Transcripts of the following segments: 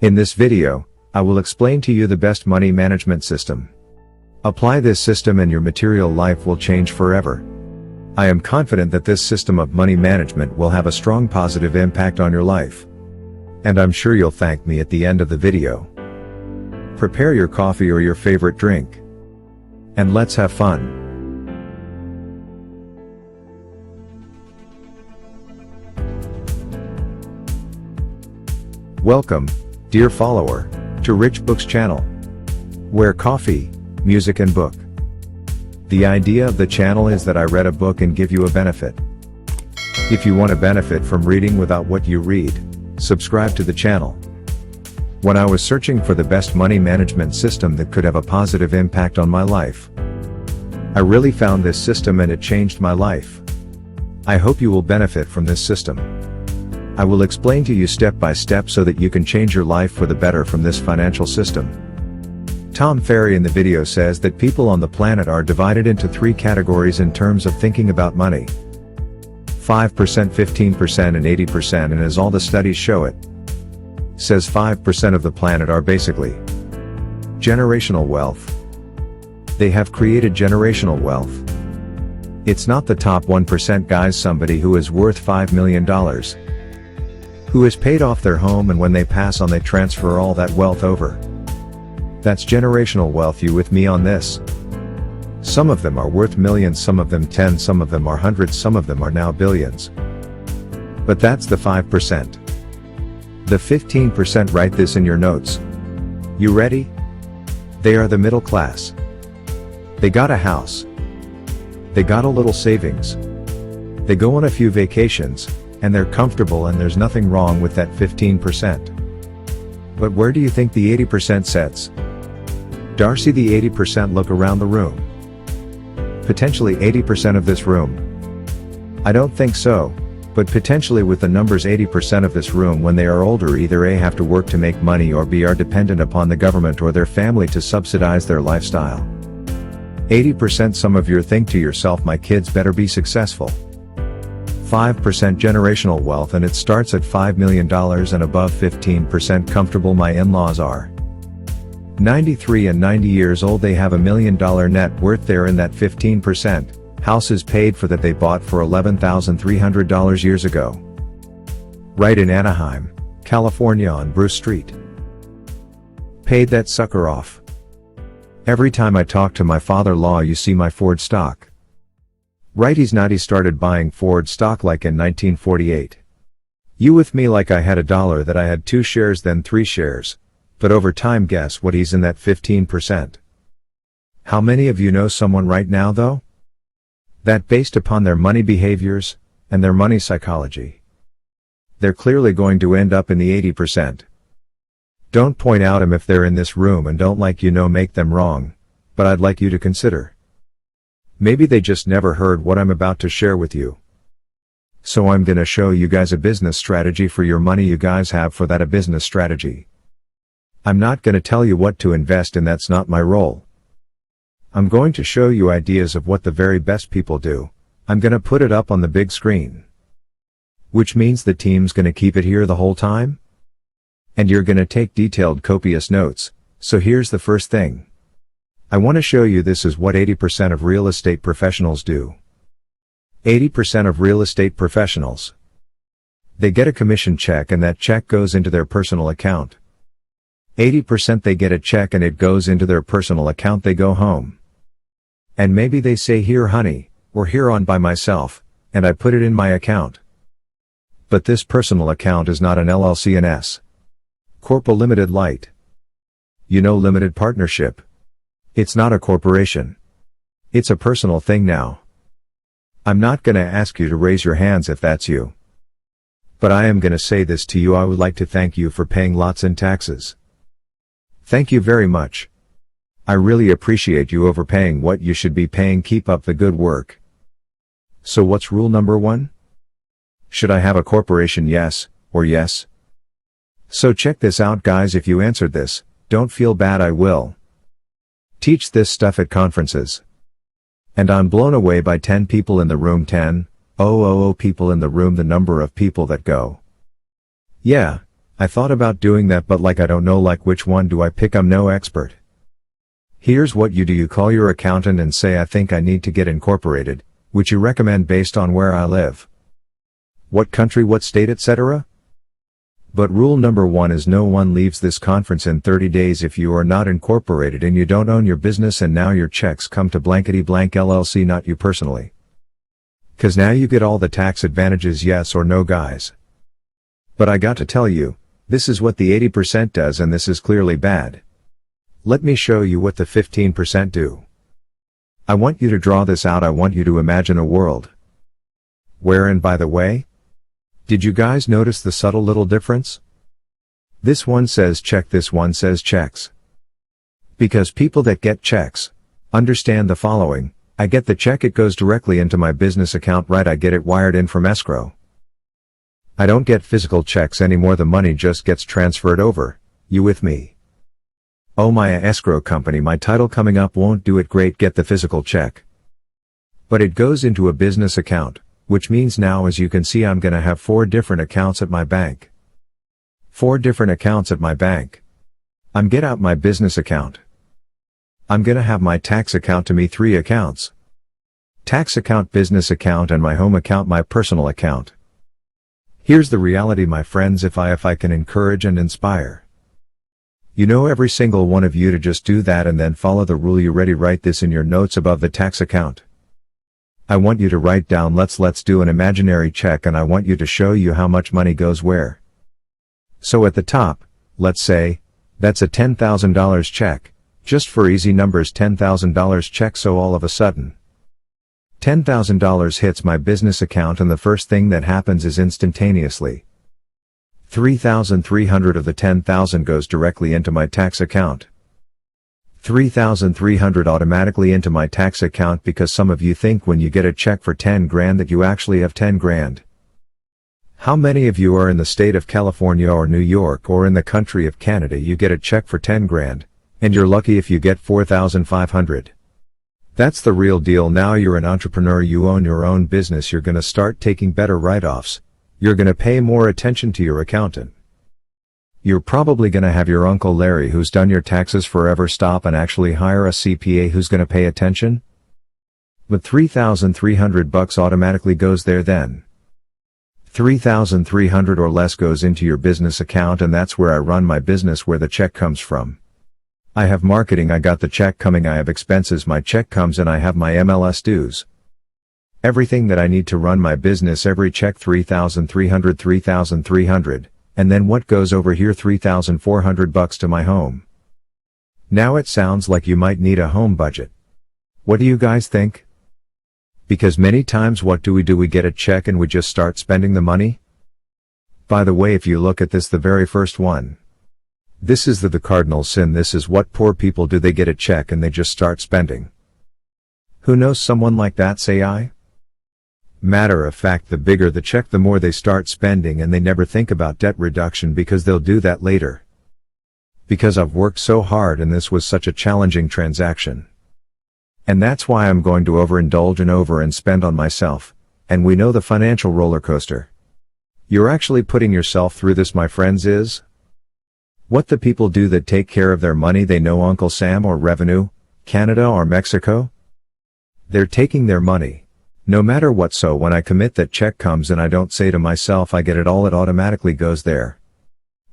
In this video, I will explain to you the best money management system. Apply this system and your material life will change forever. I am confident that this system of money management will have a strong positive impact on your life. And I'm sure you'll thank me at the end of the video. Prepare your coffee or your favorite drink. And let's have fun. Welcome, dear follower, to Rich Books channel, where coffee, music and book. The idea of the channel is that I read a book and give you a benefit. If you want to benefit from reading without what you read, subscribe to the channel. When I was searching for the best money management system that could have a positive impact on my life, I really found this system and it changed my life. I hope you will benefit from this system. I will explain to you step by step so that you can change your life for the better from this financial system. Ferry in the video says that people on the planet are divided into three categories in terms of thinking about money. 5%, 15% and 80%, and as all the studies show it, says 5% of the planet are basically generational wealth. They have created generational wealth. It's not the top 1% guys, somebody who is worth $5 million. Who has paid off their home and when they pass on they transfer all that wealth over. That's generational wealth. You with me on this? Some of them are worth millions, some of them 10, some of them are hundreds, some of them are now billions. But that's the 5%. The 15%, write this in your notes. You ready? They are the middle class. They got a house. They got a little savings. They go on a few vacations, and they're comfortable, and there's nothing wrong with that 15%. But where do you think the 80% sits? Darcy, the 80%. Look around the room. Potentially 80% of this room. I don't think so, but potentially with the numbers 80% of this room when they are older either A, have to work to make money, or B, are dependent upon the government or their family to subsidize their lifestyle. 80%. Some of you think to yourself, my kids better be successful. 5% generational wealth, and it starts at $5 million and above. 15% comfortable. My in-laws are 93 and 90 years old. They have $1 million net worth. They're in that 15%. House is paid for that they bought for $11,300 years ago. Right in Anaheim, California on Bruce Street. Paid that sucker off. Every time I talk to my father-in-law, you see my Ford stock. Right, he's not. He started buying Ford stock like in 1948. You with me? Like I had $1 that I had 2 shares, then 3 shares. But over time, guess what? He's in that 15%. How many of you know someone right now though? That based upon their money behaviors, and their money psychology, they're clearly going to end up in the 80%. Don't point out them if they're in this room and don't make them wrong, but I'd like you to consider. Maybe they just never heard what I'm about to share with you. So I'm gonna show you guys a business strategy for your money. You guys have for that a business strategy. I'm not gonna tell you what to invest in, that's not my role. I'm going to show you ideas of what the very best people do. I'm gonna put it up on the big screen. Which means the team's gonna keep it here the whole time. And you're gonna take detailed, copious notes. So here's the first thing. I want to show you this is what 80% of real estate professionals do. 80% of real estate professionals. They get a commission check and that check goes into their personal account. 80% they get a check and it goes into their personal account. They go home. And maybe they say, here honey, or here on by myself, and I put it in my account. But this personal account is not an LLC, an S Corp, a limited light. You know, limited partnership. It's not a corporation. It's a personal thing now. I'm not gonna ask you to raise your hands if that's you. But I am gonna say this to you. I would like to thank you for paying lots in taxes. Thank you very much. I really appreciate you overpaying what you should be paying. Keep up the good work. So what's rule number 1? Should I have a corporation? Yes, or yes? So check this out guys, if you answered this, don't feel bad, I will teach this stuff at conferences. And I'm blown away by 10 people in the room. 10 people in the room, the number of people that go, yeah, I thought about doing that, but I don't know which one do I pick. I'm no expert. Here's what you do. You call your accountant and say, I think I need to get incorporated, which you recommend based on where I live, what country, what state, etc. But rule number 1 is no one leaves this conference in 30 days if you are not incorporated and you don't own your business, and now your checks come to blankety blank LLC, not you personally. 'Cause now you get all the tax advantages, yes or no, guys? But I got to tell you, this is what the 80% does, and this is clearly bad. Let me show you what the 15% do. I want you to draw this out. I want you to imagine a world where, and by the way, did you guys notice the subtle little difference? This one says check, this one says checks. Because people that get checks understand the following: I get the check, it goes directly into my business account, right? I get it wired in from escrow. I don't get physical checks anymore, the money just gets transferred over. You with me? Oh, my escrow company, my title coming up won't do it. Great, get the physical check. But it goes into a business account, which means now, as you can see, I'm gonna have 4 different accounts at my bank. 4 different accounts at my bank. I'm get out my business account. I'm gonna have my tax account, to me 3 accounts. Tax account, business account, and my home account, my personal account. Here's the reality, my friends, if I can encourage and inspire every single one of you to just do that and then follow the rule. You ready? Write this in your notes above the tax account. I want you to write down, let's do an imaginary check, and I want you to show you how much money goes where. So at the top, let's say, that's a $10,000 check, just for easy numbers, $10,000 check. So all of a sudden, $10,000 hits my business account, and the first thing that happens is instantaneously, 3,300 of the 10,000 goes directly into my tax account. 3,300 automatically into my tax account, because some of you think when you get a check for 10 grand that you actually have 10 grand. How many of you are in the state of California or New York or in the country of Canada? You get a check for 10 grand, and you're lucky if you get 4,500. That's the real deal. Now you're an entrepreneur, you own your own business, you're gonna start taking better write-offs. You're gonna pay more attention to your accountant. You're probably gonna have your Uncle Larry, who's done your taxes forever, stop and actually hire a CPA who's gonna pay attention. But $3,300 automatically goes there then. 3,300 or less goes into your business account, and that's where I run my business, where the check comes from. I have marketing, I got the check coming. I have expenses, my check comes in. I have my MLS dues. Everything that I need to run my business, every check, 3,300, 3,300, and then what goes over here, $3,400 to my home. Now it sounds like you might need a home budget. What do you guys think? Because many times what do? We get a check and we just start spending the money. By the way, if you look at this, the very first one, this is the cardinal sin. This is what poor people do. They get a check and they just start spending. Who knows someone like that? Say I. Matter of fact, the bigger the check, the more they start spending, and they never think about debt reduction, because they'll do that later. Because I've worked so hard and this was such a challenging transaction. And that's why I'm going to overindulge and spend on myself. And we know the financial roller coaster you're actually putting yourself through this, my friends, is what the people do that take care of their money. They know Uncle Sam or Revenue, Canada or Mexico. They're taking their money, no matter what. So when I commit, that check comes and I don't say to myself, I get it all, it automatically goes there.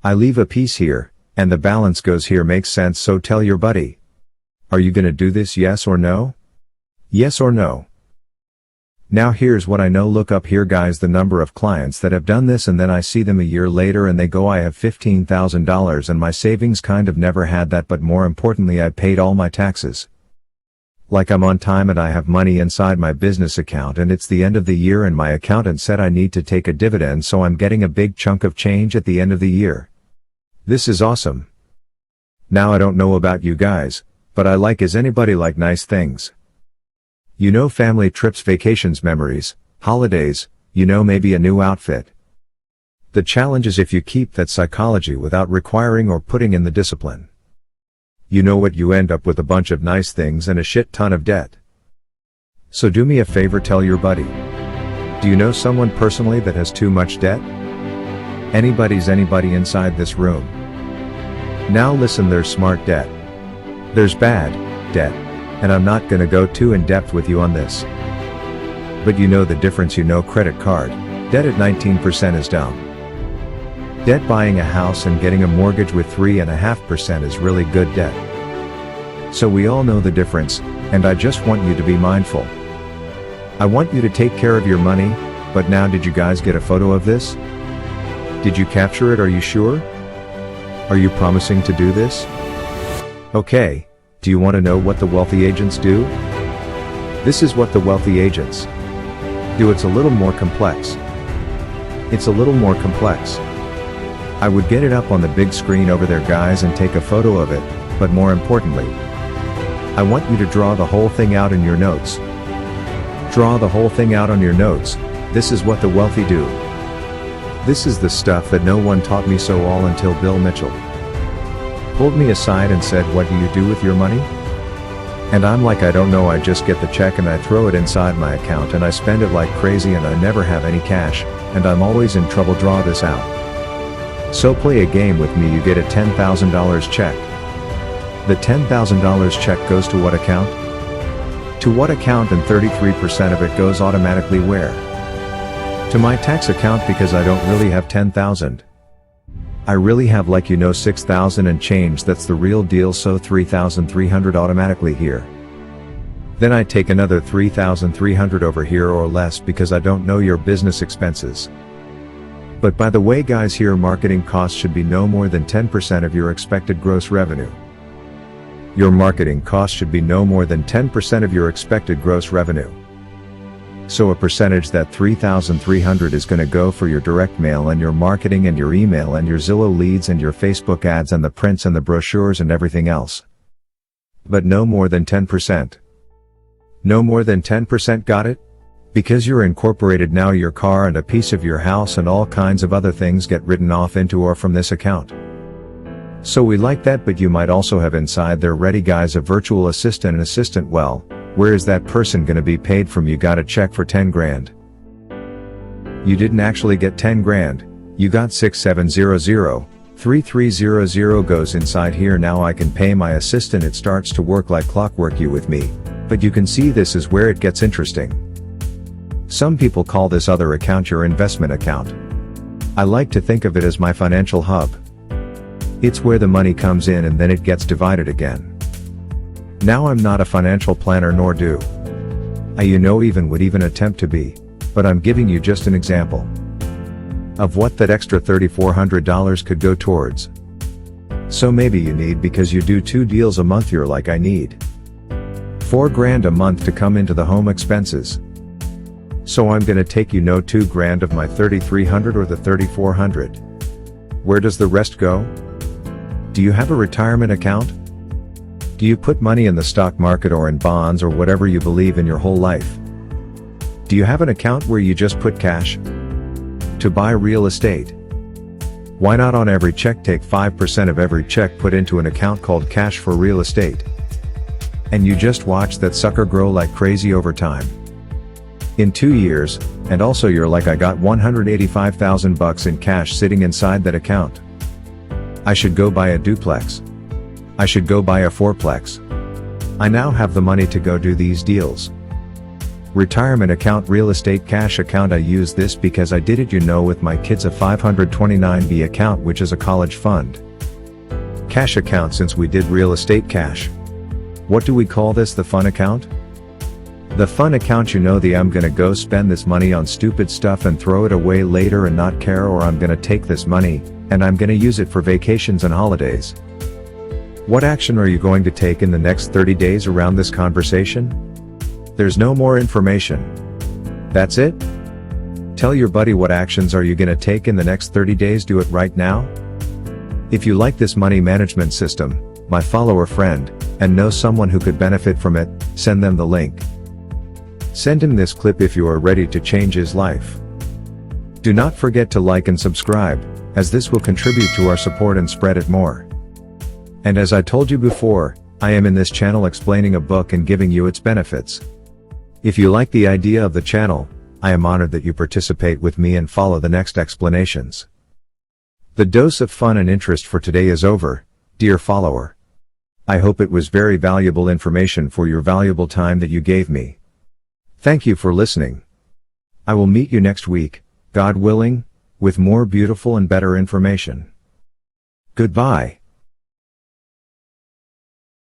I leave a piece here, and the balance goes here. Makes sense? So tell your buddy. Are you gonna do this? Yes or no? Yes or no? Now here's what I know. Look up here, guys, the number of clients that have done this, and then I see them a year later and they go, I have $15,000 and my savings kind of never had that, but more importantly, I paid all my taxes. Like I'm on time and I have money inside my business account, and it's the end of the year and my accountant said I need to take a dividend, so I'm getting a big chunk of change at the end of the year. This is awesome. Now I don't know about you guys, but is anybody like nice things? Family trips, vacations, memories, holidays, maybe a new outfit. The challenge is if you keep that psychology without requiring or putting in the discipline. You know what? You end up with a bunch of nice things and a shit ton of debt. So do me a favor, tell your buddy. Do you know someone personally that has too much debt? Anybody inside this room. Now listen, there's smart debt. There's bad debt. And I'm not gonna go too in depth with you on this. But you know the difference, you know credit card debt at 19% is dumb. Debt buying a house and getting a mortgage with 3.5% is really good debt. So we all know the difference, and I just want you to be mindful. I want you to take care of your money, but now did you guys get a photo of this? Did you capture it? Are you sure? Are you promising to do this? Okay, do you want to know what the wealthy agents do? This is what the wealthy agents do. It's a little more complex. It's a little more complex. I would get it up on the big screen over there, guys, and take a photo of it, but more importantly, I want you to draw the whole thing out in your notes. Draw the whole thing out on your notes. This is what the wealthy do. This is the stuff that no one taught me so all until Bill Mitchell pulled me aside and said, "What do you do with your money?" And I'm like, I don't know, I just get the check and I throw it inside my account and I spend it like crazy and I never have any cash, and I'm always in trouble. Draw this out. So play a game with me. You get a $10,000 check. The $10,000 check goes to what account? To what account? And 33% of it goes automatically where? To my tax account, because I don't really have 10,000. I really have, like, 6,000 and change. That's the real deal. So 3,300 automatically here. Then I take another 3,300 over here or less because I don't know your business expenses. But by the way, guys, here marketing costs should be no more than 10% of your expected gross revenue. Your marketing costs should be no more than 10% of your expected gross revenue. So a percentage, that 3,300, is going to go for your direct mail and your marketing and your email and your Zillow leads and your Facebook ads and the prints and the brochures and everything else. But no more than 10%. No more than 10%, got it? Because you're incorporated now, your car and a piece of your house and all kinds of other things get written off into or from this account. So we like that, but you might also have inside there, ready guys, a virtual assistant. An assistant, well, where is that person gonna be paid from? You got a check for 10 grand. You didn't actually get 10 grand, you got 6700, 3300 goes inside here. Now I can pay my assistant. It starts to work like clockwork, you with me? But you can see this is where it gets interesting. Some people call this other account your investment account. I like to think of it as my financial hub. It's where the money comes in and then it gets divided again. Now I'm not a financial planner, nor do I even would even attempt to be, but I'm giving you just an example of what that extra $3,400 could go towards. So maybe you need, because you do 2 deals a month, you're like, I need 4 grand a month to come into the home expenses. So I'm gonna take 2 grand of my 3,300 or the 3,400. Where does the rest go? Do you have a retirement account? Do you put money in the stock market or in bonds or whatever you believe in your whole life? Do you have an account where you just put cash to buy real estate? Why not on every check take 5% of every check, put into an account called cash for real estate? And you just watch that sucker grow like crazy over time. In 2 years, and also you're like, I got 185,000 bucks in cash sitting inside that account. I should go buy a duplex. I should go buy a fourplex. I now have the money to go do these deals. Retirement account, real estate cash account. I use this because I did it, with my kids, a 529B account, which is a college fund cash account, since we did real estate cash. What do we call this? The fun account? The fun account, the I'm gonna go spend this money on stupid stuff and throw it away later and not care, or I'm gonna take this money and I'm gonna use it for vacations and holidays. What action are you going to take in the next 30 days around this conversation? There's no more information. That's it? Tell your buddy, what actions are you gonna take in the next 30 days? Do it right now. If you like this money management system, my follower friend, and know someone who could benefit from it, send them the link. Send him this clip if you are ready to change his life. Do not forget to like and subscribe, as this will contribute to our support and spread it more. And as I told you before, I am in this channel explaining a book and giving you its benefits. If you like the idea of the channel, I am honored that you participate with me and follow the next explanations. The dose of fun and interest for today is over, dear follower. I hope it was very valuable information for your valuable time that you gave me. Thank you for listening. I will meet you next week, God willing, with more beautiful and better information. Goodbye.